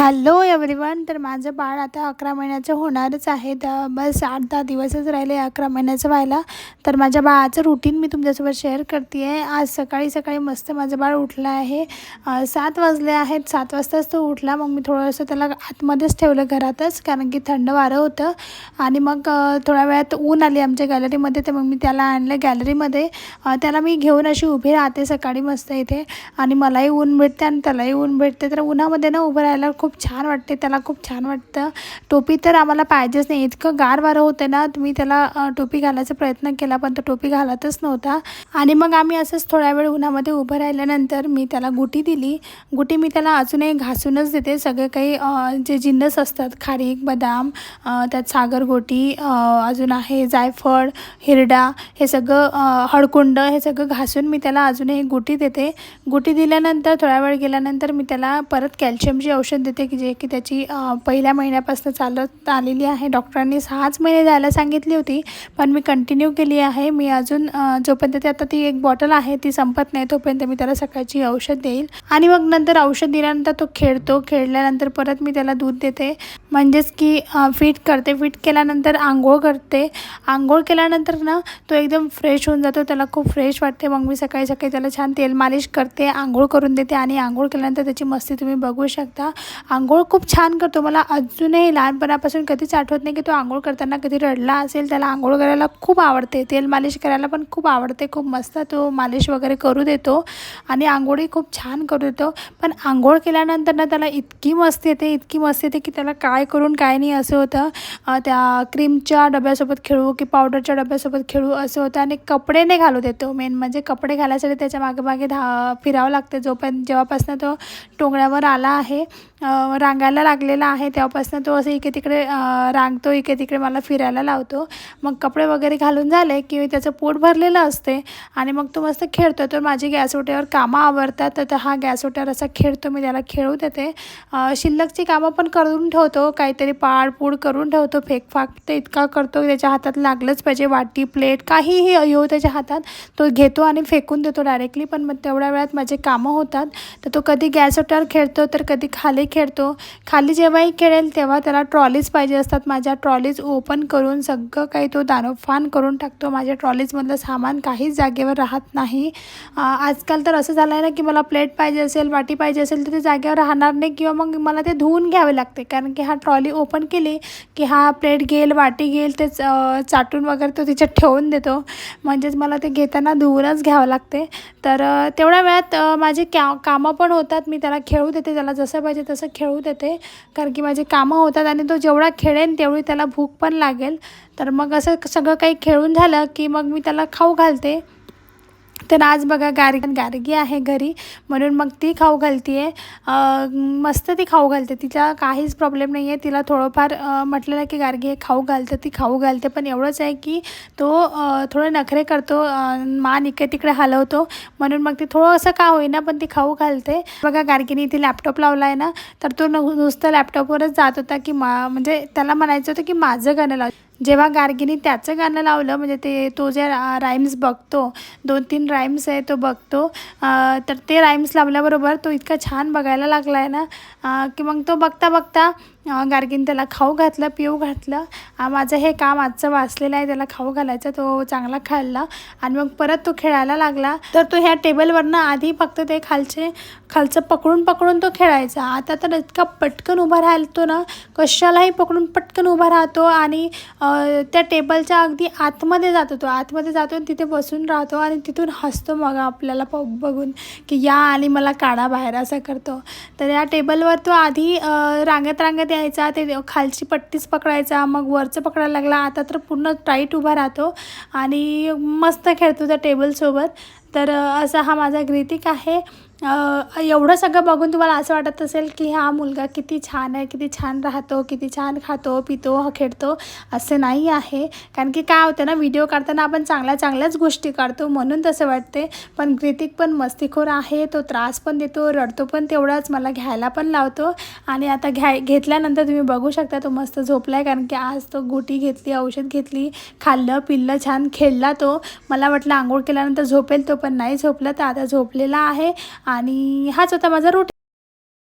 Hello everyone. तर माझं बाळ आता 11 महिन्याचं होणारच आहे. तर बस 8-10 दिवसच राहिले 11 महिन्याचं व्हायला. तर माझ्या बाळाचं रुटीन मी तुमच्यासोबत शेअर करते आहे. आज सकाळी मस्त माझं बाळ उठलं आहे. 7 वाजले आहेत. 7 वाजताच तो उठला. मग मी थोडंसं त्याला आतमध्येच ठेवलं घरातच, कारण की थंड वारं होतं. आणि मग थोड्या वेळात ऊन आली आमच्या गॅलरीमध्ये, तर मग मी त्याला आणलं गॅलरीमध्ये. त्याला मी घेऊन अशी उभी राहते सकाळी मस्त इथे, आणि मलाही ऊन भेटते आणि त्यालाही ऊन भेटते. तर उन्हामध्ये ना उभं राहायला खूप छान वाटते, त्याला खूप छान वाटतं. टोपी तर आम्हाला पाहिजेच नाही, इतकं गार वारं होतं ना. तुम्ही त्याला टोपी घालायचा प्रयत्न केला, पण तो टोपी घालतच नव्हता. आणि मग आम्ही असंच थोड्या वेळ उन्हामध्ये उभं राहिल्यानंतर मी त्याला गुटी दिली. गुटी मी त्याला अजूनही घासूनच देते. सगळे काही जे जिन्नस असतात, खारीक, बदाम, त्यात सागरगोटी, अजून आहे जायफळ, हिरडा, हे सगळं हळकुंड, हे सगळं घासून मी त्याला अजूनही गुटी देते. गुटी दिल्यानंतर थोड्या वेळ गेल्यानंतर मी त्याला परत कॅल्शियमची औषध देते, की जे की त्याची पहिल्या महिन्यापासून चालत आलेली आहे. डॉक्टरांनी 6च महिने द्यायला सांगितली होती, पण मी कंटिन्यू केली आहे. मी अजून जोपर्यंत आता ती एक बॉटल आहे ती संपत नाही तोपर्यंत मी त्याला सकाळची औषध देईल. आणि मग नंतर औषध दिल्यानंतर तो खेळतो. खेळल्यानंतर परत मी त्याला दूध देते, म्हणजेच की फीट करते. फीट केल्यानंतर आंघोळ करते. आंघोळ केल्यानंतर ना तो एकदम फ्रेश होऊन जातो, त्याला खूप फ्रेश वाटते. मग मी सकाळी त्याला छान तेल मालिश करते, आंघोळ करून देते. आणि आंघोळ केल्यानंतर त्याची मस्ती तुम्ही बघू शकता. आंघोळ खूप छान करतो. मला अजूनही लहानपणापासून कधीच आठवत नाही की तो आंघोळ करताना कधी रडला असेल. त्याला आंघोळ करायला खूप आवडते, तेल मालिश करायला पण खूप आवडते. खूप मस्त तो मालिश वगैरे करू देतो आणि आंघोळही खूप छान करू देतो. पण आंघोळ केल्यानंतर ना त्याला इतकी मस्ती येते की त्याला काय करून काय नाही असं होतं. त्या क्रीमच्या डब्यासोबत खेळू की पावडरच्या डब्यासोबत खेळू असं होतं. आणि कपडे नाही घालू देतो. मेन म्हणजे कपडे घालायसाठी त्याच्या मागे फिरावं लागते. जेव्हापासून तो टोंगळ्यावर आला आहे, रांगायला लागलेला आहे, तेव्हापासून तो असं इकडे तिकडे रांगतो, इकडे तिकडे मला फिरायला लावतो. मग कपडे वगैरे घालून झाले की त्याचं पोट भरलेलं असते आणि मग तो मस्त खेळतो. तर माझी गॅसओट्यावर कामं आवरतात, तर हा गॅसओट्यावर असा खेळतो. मी त्याला खेळू देते. शिल्लकची कामं पण करून ठेवतो, काहीतरी पाडपूड करून ठेवतो. फेकफाक ते इतका करतो, त्याच्या हातात लागलंच पाहिजे. वाटी, प्लेट, काहीही येऊ त्याच्या हातात, तो घेतो आणि फेकून देतो डायरेक्टली. पण मग तेवढ्या वेळात माझे कामं होतात. तर तो कधी गॅसओट्यावर खेळतो तर कधी खाली खेळतो. खाली जेव्हाही खेळेल तेव्हा त्याला ट्रॉलीज पाहिजे असतात. माझ्या ट्रॉलीज ओपन करून सगळं काही तो दानोफान करून टाकतो. माझ्या ट्रॉलीजमधलं सामान काहीच जागेवर राहत नाही. आजकाल तर असं झालं आहे ना की मला प्लेट पाहिजे असेल, वाटी पाहिजे असेल तर ते जागेवर राहणार नाही, किंवा मग मला ते धुवून घ्यावे लागते. कारण की हा ट्रॉली ओपन केली की हा प्लेट घेईल, वाटी घेईल, ते चाटून वगैरे तो तिच्यात ठेवून देतो. म्हणजेच मला ते घेताना धुवूनच घ्यावं लागते. तर तेवढ्या वेळात माझे कामं पण होतात. मी त्याला खेळू देते, त्याला जसं पाहिजे तसं खेळू देते, कारण की माझी कामं होतात. आणि तो जेवढा खेळेन तेवढी त्याला भूक पण लागेल. तर मग असं सगळं काही खेळून झालं की मग मी त्याला खाऊ घालते. तर आज बघा गार्गी आहे घरी, म्हणून मग ती खाऊ घालते आहे. मस्त ती खाऊ घालते, तिचा काहीच प्रॉब्लेम नाही आहे. तिला थोडंफार म्हटलं ना की गार्गी हे खाऊ घालते, ती खाऊ घालते. पण एवढंच आहे की तो थोडे नखरे करतो, मान इकडे तिकडे हलवतो, म्हणून मग ती थोडंसं का होईना पण ती खाऊ घालते. बघा गार्गीने इथे लॅपटॉप लावला आहे ना, तर तो नुसतं लॅपटॉपवरच जात होता की म्हणजे त्याला म्हणायचं होतं की माझं गाणं लाव. जेव्हा गार्गीने त्याचं गाणं लावलं, म्हणजे तो जे राईम्स बघतो, 2-3 राईम्स आहे तो बघतो, तर ते राईम्स लावल्याबरोबर तो इतका छान बघायला लागला आहे ना की मग तो बघता गार्गीने त्याला खाऊ घातलं, पिऊ घातलं. माझं हे काम आजचं वाचलेलं आहे, त्याला खाऊ घालायचं. तो चांगला खाल्ला आणि मग परत तो खेळायला लागला. तर तो ह्या टेबलवरनं आधी फक्त ते खालचं पकडून तो खेळायचा. आता तर इतका पटकन उभा राहतो ना, कशालाही पकडून पटकन उभा राहतो आणि त्या टेबलच्या अगदी आतमध्ये जातो. तो आतमध्ये जातो आणि तिथे बसून राहतो आणि तिथून हसतो मग आपल्याला बघून की या आणि मला काढा बाहेर, असं करतो. तर या टेबलवर तो आधी रांगत यायचा, ते खालची पट्टीच पकडायचा, मग वरचं पकडायला लागला. आता तर पूर्ण टाईट उभा राहतो आणि मस्त खेळतो त्या टेबलसोबत. तर असा हा माझा ग्रीतिक आहे. एवढं सगळं बघून तुम्हाला असं वाटत असेल की हा मुलगा किती छान आहे, किती छान राहतो, किती छान खातो, पितो, खेळतो. असं नाही आहे, कारण की काय होतं ना, व्हिडिओ काढताना आपण चांगल्याच गोष्टी काढतो म्हणून तसं वाटते. पण ग्रीतिक पण मस्तीखोर आहे, तो त्रास पण देतो, रडतो पण तेवढाच, मला घ्यायला पण लावतो. आणि आता घेतल्यानंतर तुम्ही बघू शकता तो मस्त झोपला आहे, कारण की आज तो गोटी घेतली, औषध घेतली, खाल्लं पिल्लं, छान खेळला तो. मला वाटलं आंघोळ केल्यानंतर झोपेल तो, पण नाही झोपला. तर आता झोपलेला आहे. आणि हाच होता माझा रूट.